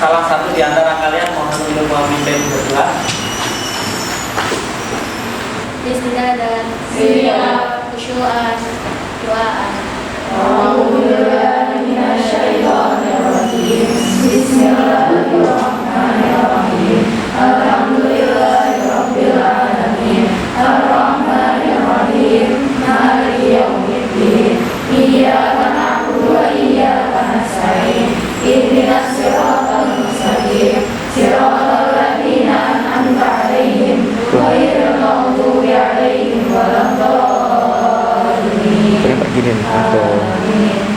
salah satu di antara kalian mohon untuk memimpin berdoa. Bismillah dan khusyuan doaan. Bismillahirrahmanirrahim. Alhamdulillahirabbil alamin. Arrahmanirrahim. Maliki yaumiddin. Iyyaka na'budu wa iyyaka nasta'in. Ihdinas siratal mustaqim. Siratal ladzina an'amta 'alaihim ghairil maghdubi 'alaihim waladdallin.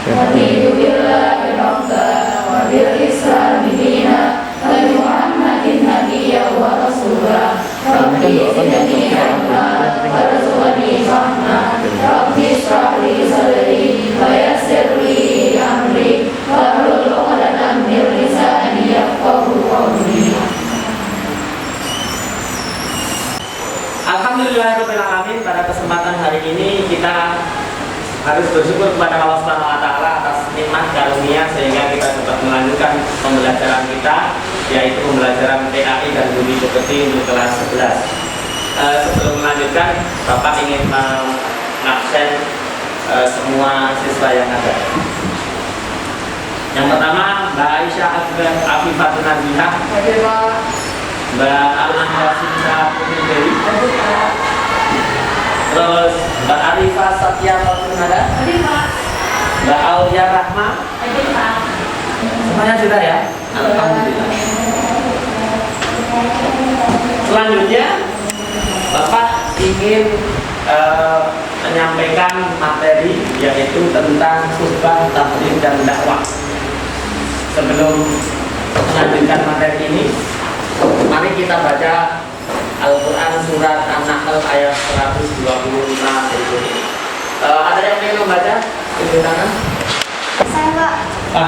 Raditu billahi rabban wa bil islami dinan wa bi Muhammadin nabiyyan wa rasulah. Rabbi zidni ilman warzuqni fahman. Rabbi ishrah li sadri wa yassir li amri wahlul 'uqdatam min lisani yafqahu qawli. Alhamdulillahirabbil alamin. Pada kesempatan hari ini kita harus bersyukur kepada Allah Subhanahu wa taala atas nikmat karunia sehingga kita dapat melanjutkan pembelajaran kita, yaitu pembelajaran TAI dan Budi Pekerti untuk kelas 11. Sebelum melanjutkan, Bapak ingin mengabsen semua siswa yang ada. Yang pertama, Mbak Aisyah Afifatun Nazihah, Mbak Alhamdulillah Sinta Putri Dewi, terus Mbak Arifah Satya Fatunada, Mbak Aulia Rahma, semuanya sudah ya? Alhamdulillah. Selanjutnya Bapak ingin menyampaikan materi yaitu tentang khutbah, tabligh dan dakwah. Sebelum melanjutkan materi ini, mari kita baca Al-Quran surat An-Nahl ayat 125 berikut ini. Ada yang ingin membaca? Tunjuk tangan. Saya Pak.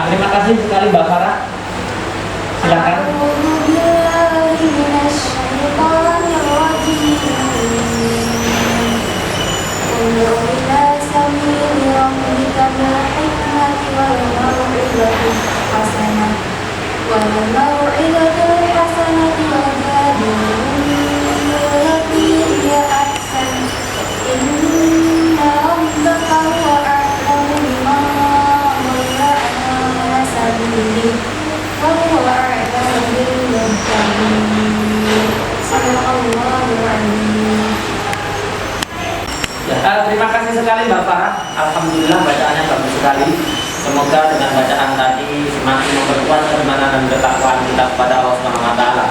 Terima kasih sekali Mbak Farah. Silakan. Terima kasih sekali Mbak Farah. Alhamdulillah bacaannya bagus sekali. Semoga dengan bacaan tadi semakin memperkuat keimanan dan ketakwaan kita kepada Allah Subhanahu wa taala.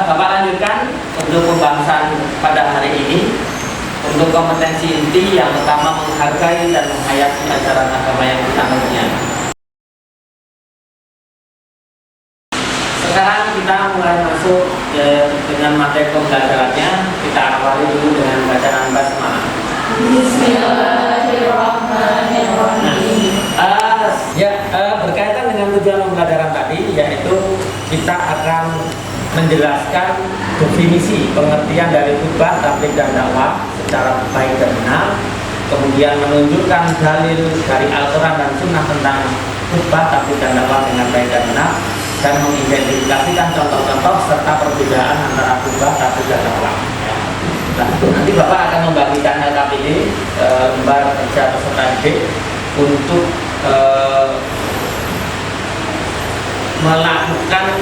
Bapak lanjutkan untuk pembahasan pada hari ini. Untuk kompetensi inti yang pertama, menghargai dan menghayati ajaran agama yang kita anutnya. Sekarang kita mulai masuk dengan materi pembelajarannya. Kita awali dulu dengan bacaan basmalah. Bismillahirrahmanirrahim. Berkaitan dengan tujuan pembelajaran tadi, yaitu kita akan menjelaskan definisi pengertian dari khutbah, tabligh dan dakwah secara baik dan benar, kemudian menunjukkan dalil dari Al-Quran dan Sunnah tentang khutbah, tabligh dan dakwah dengan baik dan benar, dan mengidentifikasikan contoh-contoh serta perbedaan antara khutbah, tabligh dan dakwah. Nah, nanti Bapak akan membagikan LKPD, lembar kerja peserta didik, untuk melakukan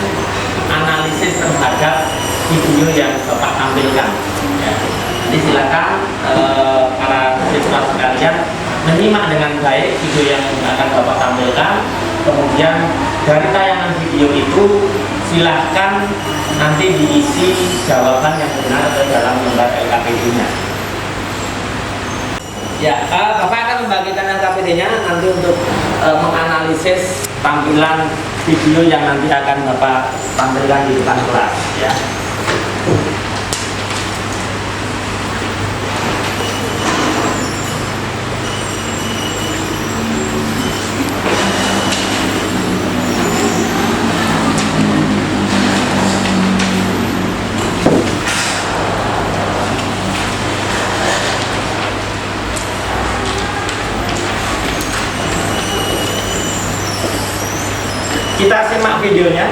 analisis terhadap video yang Bapak tampilkan. Ya. Jadi silakan para siswa sekalian menyimak dengan baik video yang akan Bapak tampilkan. Kemudian dari tayangan video itu silahkan nanti diisi jawaban yang benar ke dalam lembar LKPD-nya. Ya, Bapak akan membagikan LKPD-nya nanti untuk menganalisis tampilan video yang nanti akan Bapak tampilkan di depan kelas. Ya. Kita simak videonya.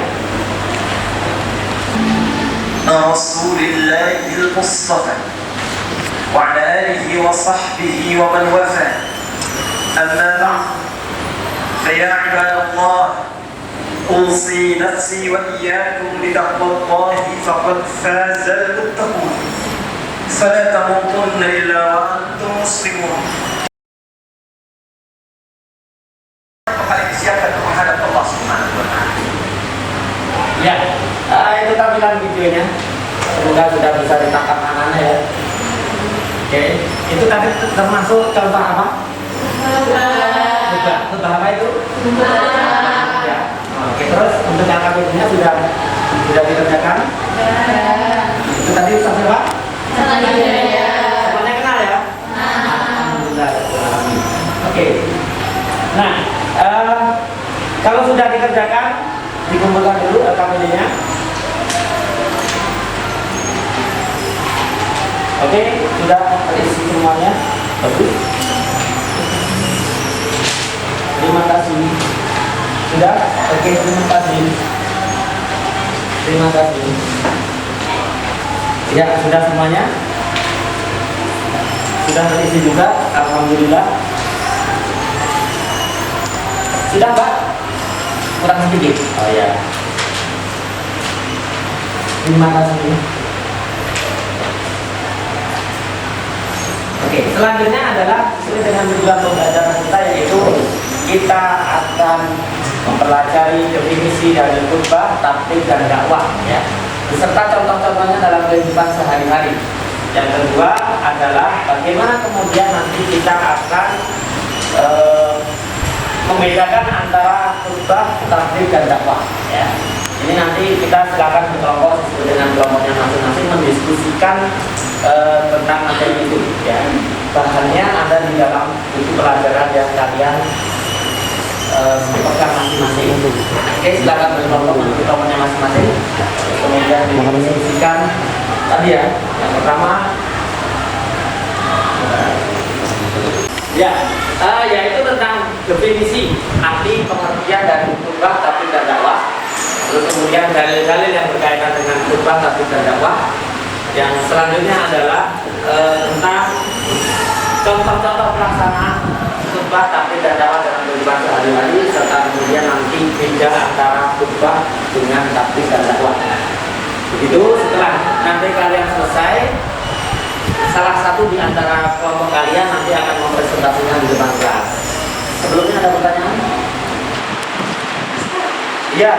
رسول الله المصطفى وعلى آله وصحبه ومن والاه أما بعد فيا عباد الله أوصي نفسي وإياكم بتقوى الله فقد فاز المتقون فلا تموتن إلا وأنتم مسلمون. Siapkan menghadap Allah Subhanahu wa Ta'ala. Ya, itu tampilan videonya. Semoga sudah bisa ditangkap anak-anak ya. Oke, itu tadi termasuk contoh apa? Khutbah apa itu? Ya. Oke, terus untuk angka videonya sudah dikerjakan? Itu tadi Ustaz siapa? Semuanya kenal ya? Alhamdulillah. Oke. Nah, kalau sudah dikerjakan, dikumpulkan dulu LKPD-nya. Oke, sudah terisi semuanya. Bagus. Terima kasih. Sudah? Oke, terima kasih. Terima kasih. Ya, sudah semuanya. Sudah terisi juga. Alhamdulillah. Sudah, Pak? Kurang sedikit. Oh ya. Terima kasih. Oke, selanjutnya adalah sesuai dengan tujuan pembelajaran kita, yaitu kita akan mempelajari definisi dari khutbah, taklid dan dakwah ya, beserta contoh-contohnya dalam kehidupan sehari-hari. Yang kedua adalah bagaimana kemudian nanti kita akan membedakan antara khutbah, taklid dan dakwah ya. Ini nanti kita silakan berkelompok sesuai dengan kelompoknya masing-masing mendiskusikan tentang materi itu ya. Bahannya ada di dalam buku pelajaran yang kalian pegang masing-masing. Oke, silakan berkelompok di kelompoknya masing-masing. Kemudian didiskusikan tadi ya. Yang pertama ya, yaitu tentang definisi, arti, pengertian dari khutbah, taklid dan dakwah. Terus kemudian dalil-dalil yang berkaitan dengan khutbah, taklid dan dakwah. Yang selanjutnya adalah tentang contoh-contoh pelaksanaan khutbah, taklid dan dakwah dalam kehidupan sehari-hari, serta kemudian nanti beda antara khutbah dengan taklid dan dakwah. Begitu. Setelah nanti kalian selesai, salah satu di antara kelompok kalian nanti akan mempresentasikan di depan kelas. Sebelumnya ada pertanyaan? Iya.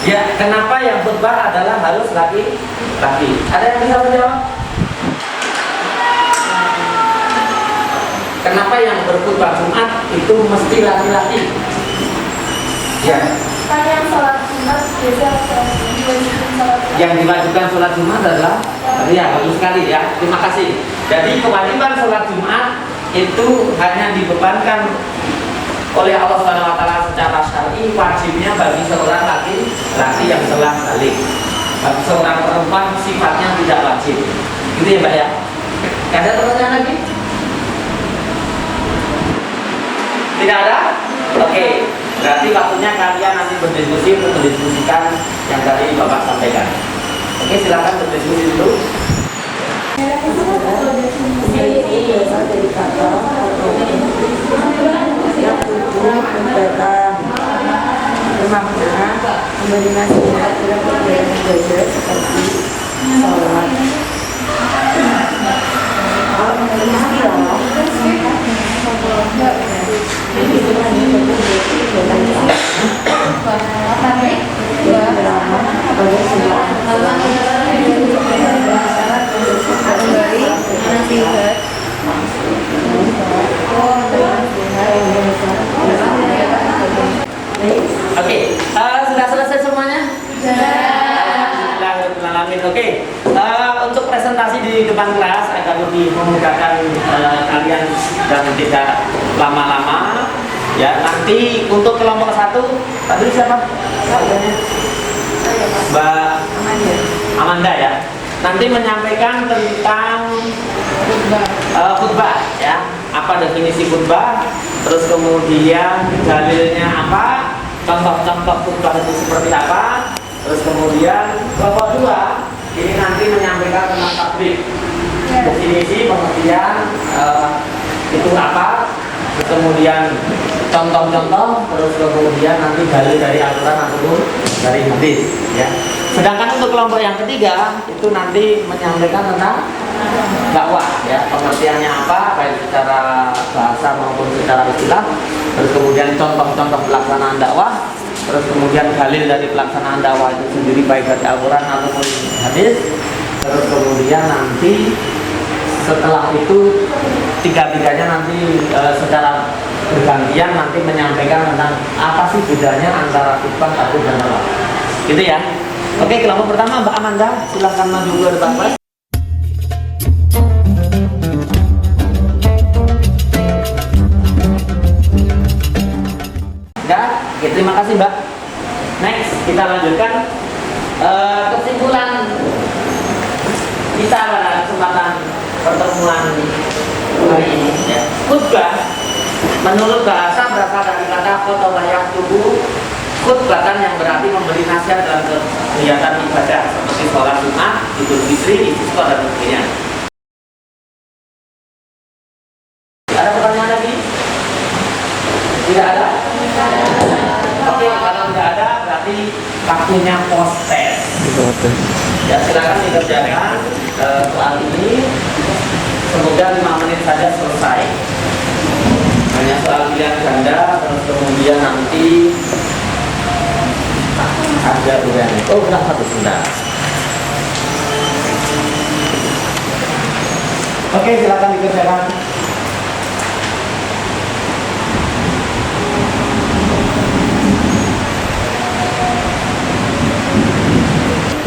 Ya, kenapa yang khutbah adalah harus laki-laki? Ada yang bisa menjawab? Kenapa yang berkhutbah Jumat itu mesti laki-laki? Ya. Yang sholat Jumat biasa diwajibkan sholat Jumat. Yang diwajibkan sholat Jumat adalah ya, bagus sekali ya. Terima kasih. Jadi kewajiban sholat Jumat itu hanya dibebankan oleh Allah Subhanahu wa Ta'ala secara syar'i, wajibnya bagi seorang laki-laki yang telah balik. Bagi seorang perempuan sifatnya tidak wajib. Gitu ya, Mbak ya. Ada pertanyaan lagi? Tidak ada? Oke. Berarti waktunya kalian nanti berdiskusi untuk mendiskusikan yang tadi Bapak sampaikan. Oke, silakan berdiskusi dulu. Memberi nasihat dalam kegiatan belajar seperti sholat. Kalau memberi nasihat, Oke, sudah selesai semuanya? Alhamdulillah. Oke, untuk presentasi di depan kelas agar lebih memudahkan kalian dan tidak lama-lama. Ya, nanti untuk kelompok 1 tadi siapa? Mbak Amanda ya. nanti menyampaikan tentang khutbah ya, apa definisi khutbah, terus kemudian dalilnya apa, contoh-contoh khutbah itu seperti apa, terus kemudian kelompok 2 ini nanti menyampaikan tentang tabligh, definisi, pengertian itu apa, terus kemudian contoh-contoh, terus kemudian nanti dalil dari Al-Quran ataupun dari hadis ya. Sedangkan untuk kelompok yang ketiga itu nanti menyampaikan tentang dakwah ya, pengertiannya apa baik secara bahasa maupun secara istilah, terus kemudian contoh-contoh pelaksanaan dakwah, terus kemudian dalil dari pelaksanaan dakwah itu sendiri baik dari Al-Quran ataupun hadis, terus kemudian nanti setelah itu tiga-tiganya nanti secara bergantian nanti menyampaikan tentang apa sih bedanya antara khutbah, tabligh dan dakwah gitu ya. Oke, kelompok pertama Mbak Amanda, silahkan maju ke depan Mas. Ya, oke, terima kasih Mbak. Next, kita lanjutkan kesimpulan kita pada kesempatan pertemuan hari ini ya. Khutbah menurut bahasa berasal dari kata khotbah tubuh, khutbatan yang berarti memberi nasihat dalam kegiatan ibadah seperti sholat Jumat, Idul Fitri, Istisqa dan sebagainya. Ada pertanyaan lagi? Tidak ada? Oke, kalau tidak ada berarti waktunya post test. Ya, silakan dikerjakan soal ini. Semoga 5 menit saja selesai. Hanya soal pilihan ganda, terus kemudian nanti ada ujian. Oh, benar satu sebentar. Oke, silakan dikerjakan.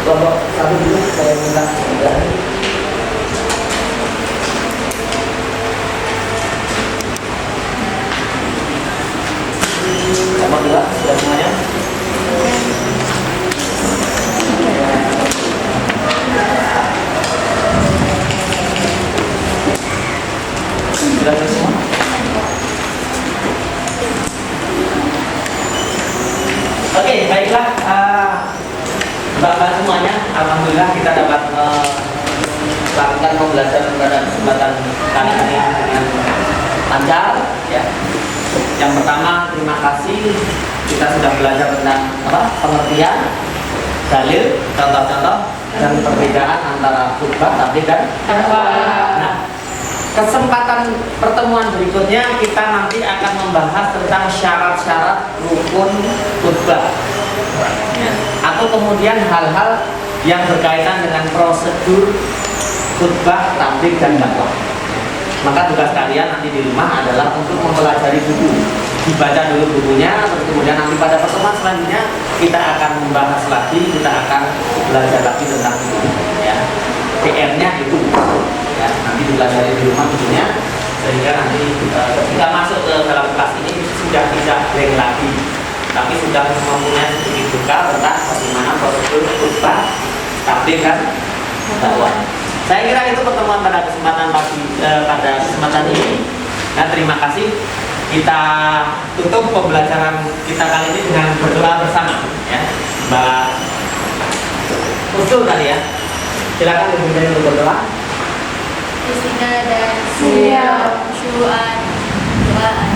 Kelompok satu dulu saya minta sudah. Kelompok 2 sudah semuanya. Sudah semua. Oke, baiklah. Bapak semuanya, alhamdulillah kita dapat melakukan pembelajaran pada kesempatan kali ini dengan lancar ya. Yang pertama, terima kasih kita sudah belajar tentang pengertian, dalil, contoh-contoh dan perbedaan antara khutbah, tabligh dan dakwah. Nah, kesempatan pertemuan berikutnya kita nanti akan membahas tentang syarat-syarat rukun khutbah ya. Atau kemudian hal-hal yang berkaitan dengan prosedur khutbah, tabligh dan dakwah. Maka tugas kalian nanti di rumah adalah untuk mempelajari buku, dibaca dulu bukunya, terus kemudian nanti pada pertemuan selanjutnya kita akan membahas lagi, kita akan belajar lagi tentang itu ya. PR-nya itu ya, nanti dipelajari di rumah bukunya sehingga nanti ketika masuk ke dalam kelas ini sudah tidak blank lagi, tapi sudah mempunyai sedikit bekal tentang bagaimana prosedur khutbah, tabligh dan dakwah. Saya kira itu pertemuan pada kesempatan pada kesempatan ini. Nah, terima kasih. Kita tutup pembelajaran kita kali ini dengan berdoa bersama ya. Mbak Usul tadi ya. Silakan dipimpin untuk berdoa. Istiqamah dan syu'an doaan.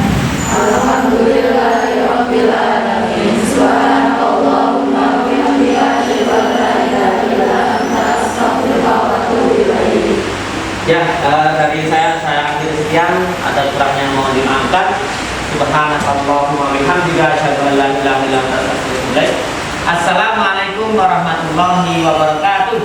Alhamdulillahirabbil alamin. Subhanakallahumma wa bihamdika asyhadu an la ilaha illa anta astaghfiruka wa atubu ilaik. Ya, dari saya akhiri sekian, ada kurangnya mohon dimaafkan. Subhanakallahumma wa bihamdika asyhadu an la ilaha illa anta astaghfiruka wa atubu ilaik. Assalamualaikum warahmatullahi wabarakatuh.